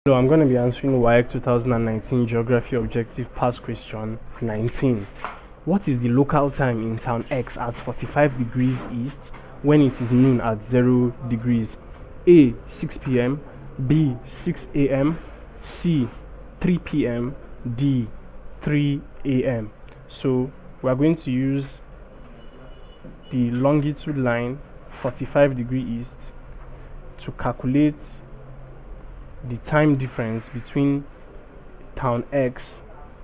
So I'm going to be answering WAEC 2019 Geography Objective Past Question 19. What is the local time in town X at 45 degrees east when it is noon at 0 degrees? A. 6 p.m. B. 6 a.m. C. 3 p.m. D. 3 a.m. So we are going to use the longitude line 45 degrees east to calculate the time difference between town X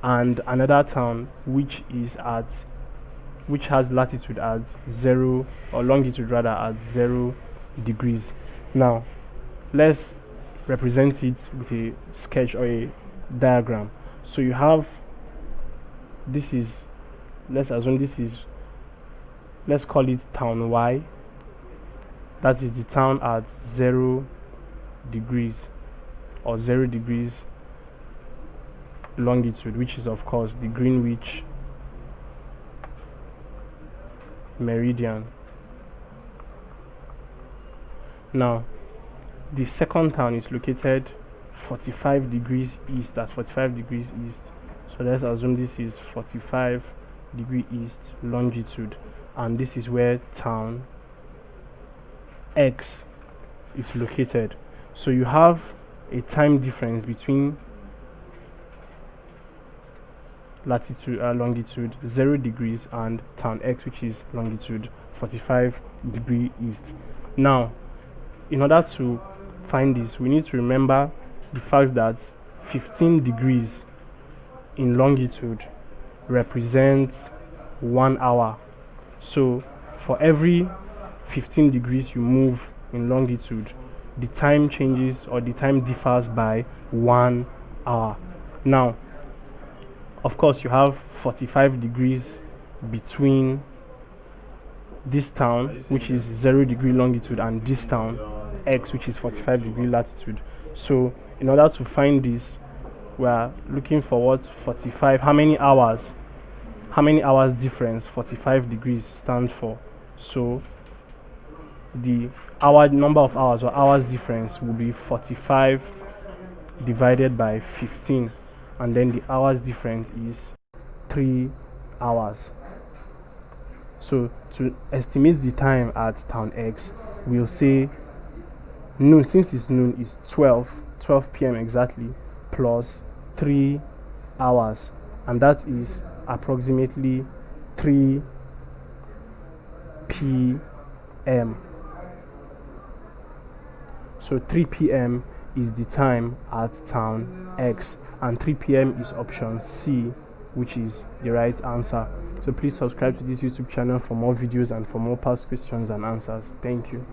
and another town which has latitude at 0, or longitude rather, at 0 degrees. Now let's represent it with a sketch or a diagram. So you have, this is, let's assume this is, let's call it town Y. That is the town at 0 degrees or 0 degrees longitude, which is of course the Greenwich meridian. Now the second town is located 45 degrees east, that's 45 degrees east. So let's assume this is 45 degree east longitude, and this is where town X is located. So you have a time difference between longitude 0 degrees and town X, which is longitude 45 degree east. Now in order to find this, we need to remember the fact that 15 degrees in longitude represents 1 hour. So for every 15 degrees you move in longitude, the time changes, or the time differs by 1 hour. Now of course you have 45 degrees between this town, which is 0 degree longitude, and this town X, which is 45 degree latitude. So in order to find this, we are looking for what 45, how many hours difference 45 degrees stands for. So the number of hours, or hours difference, will be 45 divided by 15, and then the hours difference is 3 hours. So to estimate the time at town X, we'll say noon, since it's noon, is 12 p.m. exactly, plus 3 hours, and that is approximately 3 p.m. So 3 p.m. is the time at town X, and 3 p.m. is option C, which is the right answer. So please subscribe to this YouTube channel for more videos and for more past questions and answers. Thank you.